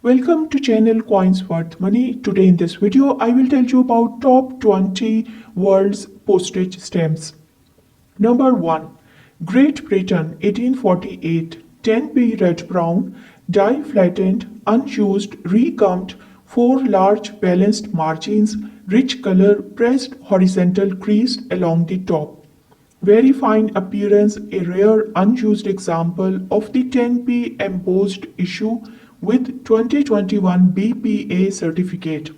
Welcome to channel Coins Worth Money. Today in this video I will tell you about top 20 world's postage stamps. Number 1. Great Britain 1848 10p red brown die flattened unused regummed 4 large balanced margins rich color pressed horizontal creased along the top. Very fine appearance, a rare unused example of the 10p embossed issue with 2021 BPA certificate.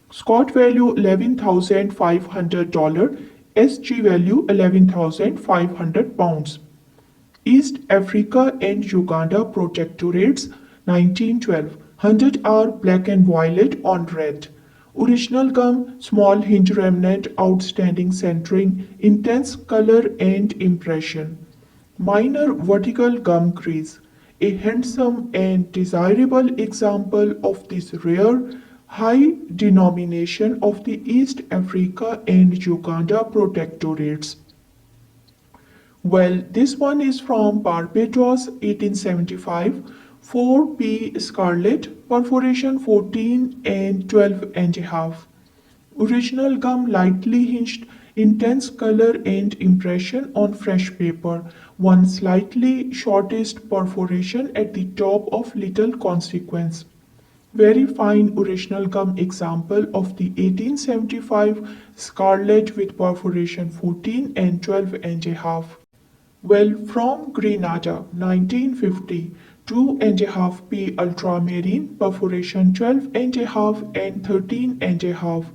Scot value $11,500, SG value 11,500 pounds. East Africa and Uganda Protectorates 1912. 100 are black and violet on red. Original gum, small hinge remnant, outstanding centering, intense color and impression. Minor vertical gum crease. A handsome and desirable example of this rare high denomination of the East Africa and Uganda Protectorates. Well, this one is from Barbados, 1875. 4p scarlet, perforation 14 and 12 and a half. Original gum lightly hinged, intense color and impression on fresh paper. One slightly shortest perforation at the top of little consequence. Very fine original gum example of the 1875 scarlet with perforation 14 and 12 and a half. Well, from Grenada, 1950, 2.5p ultramarine, perforation 12 and a half and 13 and a half.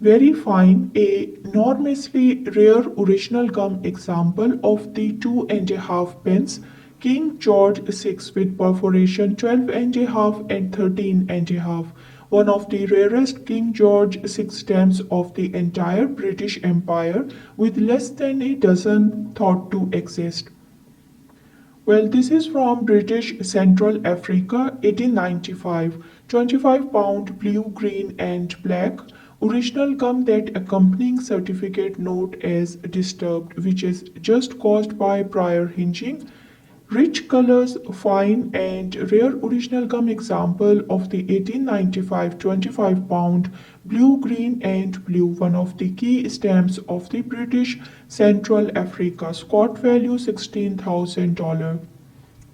Very fine, a enormously rare original gum example of the 2.5 pence King George VI with perforation 12 and a half and 13 and a half. One of the rarest King George VI stamps of the entire British Empire, with less than a dozen thought to exist. Well, this is from British Central Africa, 1895. 25-pound blue, green, and black. Original gum that accompanying certificate note as disturbed, which is just caused by prior hinging. Rich colors, fine and rare original gum example of the 1895 25-pound blue, green and blue, one of the key stamps of the British Central Africa. Scot value $16,000.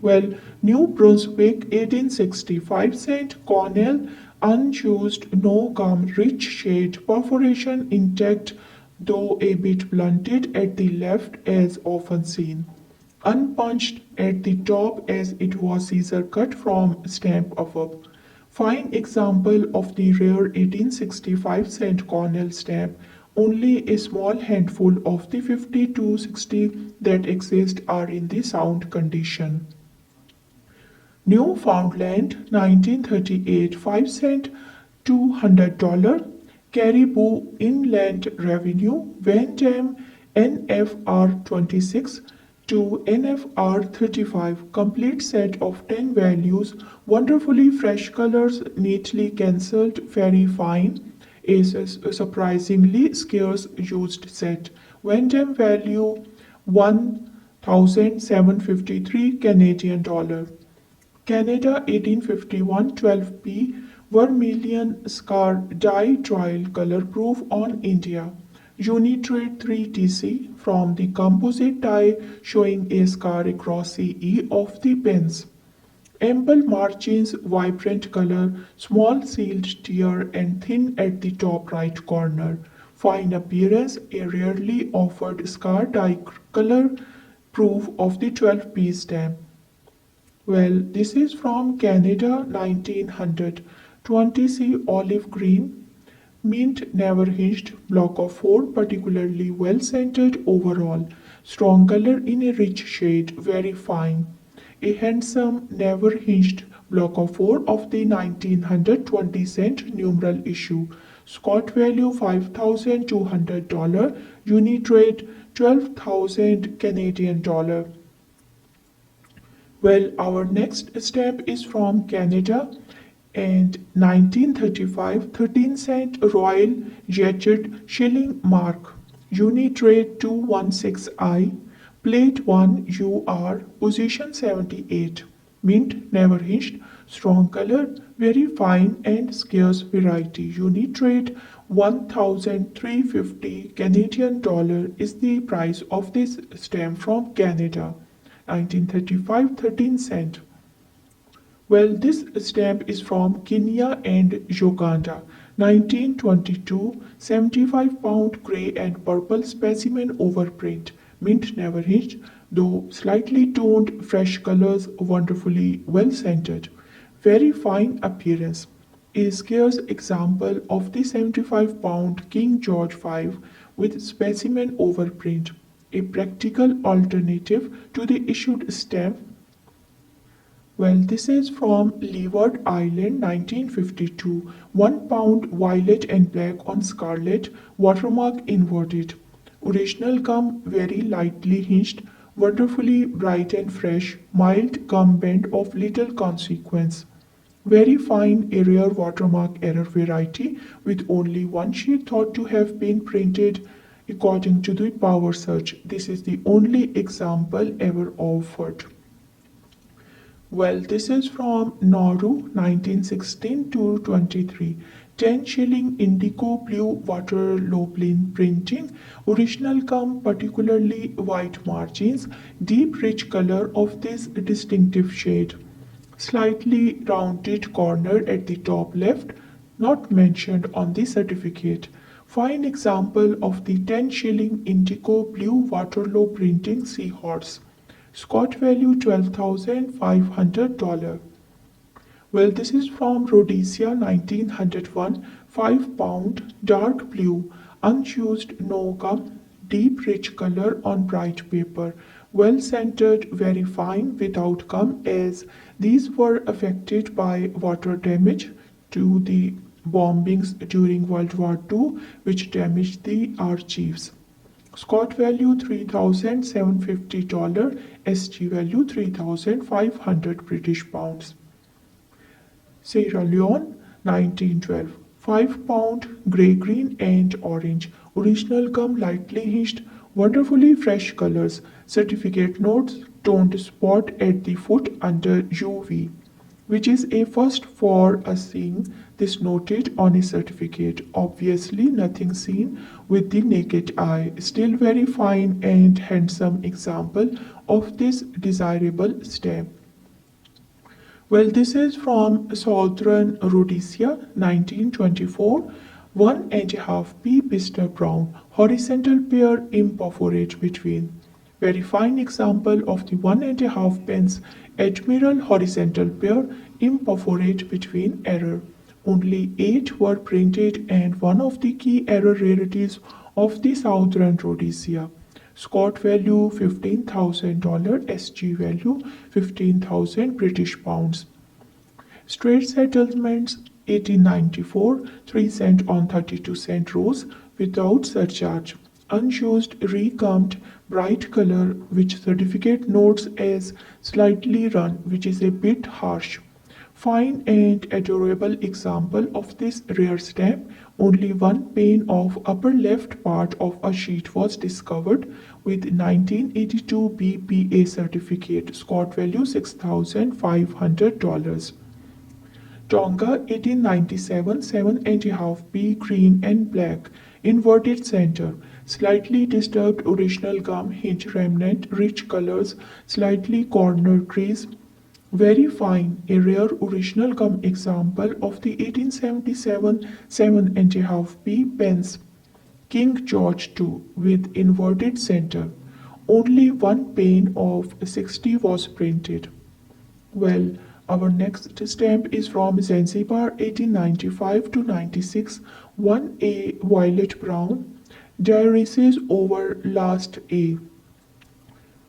Well, New Brunswick 1865 cent Cornell, unused, no gum, rich shade, perforation intact though a bit blunted at the left as often seen. Unpunched at the top as it was scissor cut from stamp above. Fine example of the rare 1865 cent Cornell stamp. Only a small handful of the 50 to 60 that exist are in the sound condition. Newfoundland 1938 5 cent $200. Caribou Inland Revenue Van Dam NFR 26 to NFR 35, complete set of 10 values, wonderfully fresh colors, neatly cancelled, very fine, is a surprisingly scarce used set. Van Dam value 1,753 Canadian dollar. Canada 1851 12p vermilion scar dye trial color proof on India. Unitrade 3TC from the composite die showing a scar across CE of the pens. Ample margins, vibrant color, small sealed tear and thin at the top right corner. Fine appearance, a rarely offered scar die color proof of the 12p stamp. Well, this is from Canada 1900. 20C olive green, mint never hinged, block of 4, particularly well centered overall. Strong color in a rich shade, very fine. A handsome never hinged block of 4 of the 1920 cent numeral issue. Scot value $5,200, Unitrade 12,000 Canadian dollar. Well, our next stamp is from Canada and 1935 13 cent Royal Jachet shilling mark. Unitrade 216I, plate 1 UR, position 78. Mint never hinged, Strong color, very fine and scarce variety. Unit rate 1,350 Canadian dollar is the price of this stamp from Canada. 1935 13 cent. Well, this stamp is from Kenya and Uganda. 1922, 75-pound grey and purple specimen overprint. Mint never hinged, though slightly toned, fresh colors, wonderfully well scented. Very fine appearance. A scarce example of the 75-pound King George V with specimen overprint. A practical alternative to the issued stamp. Well, this is from Leeward Island, 1952. 1 pound violet and black on scarlet, watermark inverted. Original gum very lightly hinged, wonderfully bright and fresh, mild gum bend of little consequence. Very fine, a rare watermark error variety with only one sheet thought to have been printed according to the power search. This is the only example ever offered. Well, this is from Nauru, 1916 to 23. 10 shilling indigo blue water lopelin printing. Original gum, particularly white margins. Deep rich color of this distinctive shade. Slightly rounded corner at the top left, not mentioned on the certificate. Fine example of the 10 shilling indigo blue Waterloo printing seahorse. Scott value $12,500. Well, this is from Rhodesia 1901, 5 pound, dark blue, unused, no gum, deep rich color on bright paper. Well centered, very fine, without gum, as these were affected by water damage to the bombings during World War II, which damaged the archives. Scott value $3,750, SG value 3,500 British pounds. Sierra Leone, 1912. 5 pound, grey green and orange. Original gum lightly hinged, wonderfully fresh colors. Certificate notes, toned spot at the foot under UV, which is a first for us seeing this noted on a certificate. Obviously nothing seen with the naked eye. Still very fine and handsome example of this desirable stamp. Well, this is from Southern Rhodesia, 1924. 1.5p Pister brown, horizontal pair imperforate between. Very fine example of the 1.5 pence Admiral horizontal pair imperforate between error. Only 8 were printed and one of the key error rarities of the Southern Rhodesia. Scott value $15,000, SG value 15,000 British pounds. Straight settlements 1894, 3 cent on 32 cent rows without surcharge. Unused, recombed, bright color, which certificate notes as slightly run, which is a bit harsh. Fine and adorable example of this rare stamp. Only one pane of upper left part of a sheet was discovered with 1982 BPA certificate. Scott value $6,500. Tonga 1897 7.5p green and black. Inverted center. Slightly disturbed original gum hinge remnant, rich colors, slightly corner crease. Very fine, a rare original gum example of the 1877 7.5p pence King George II with inverted center. Only one pane of 60 was printed. Well, our next stamp is from Zanzibar 1895 to 96, 1A violet brown, diaresis over last A.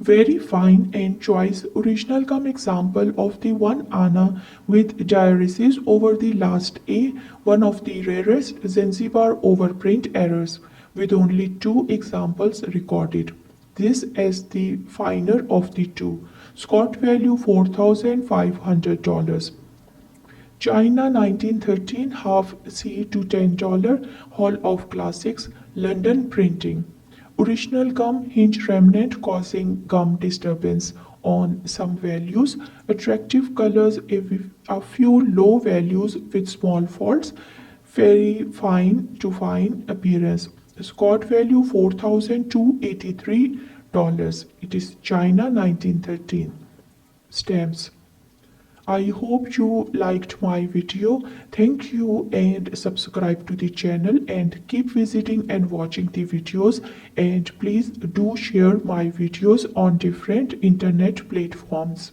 Very fine and choice original gum example of the 1 Anna with diaresis over the last A, one of the rarest Zanzibar overprint errors, with only 2 examples recorded. This as the finer of the two. Scott value $4,500. China 1913 half C to $10 Hall of Classics London printing. Original gum hinge remnant causing gum disturbance. on some values, attractive colors, a few low values with small faults, very fine to fine appearance. Scott value $4,283. It is China 1913. Stamps. I hope you liked my video. Thank you and subscribe to the channel and keep visiting and watching the videos, and please do share my videos on different internet platforms.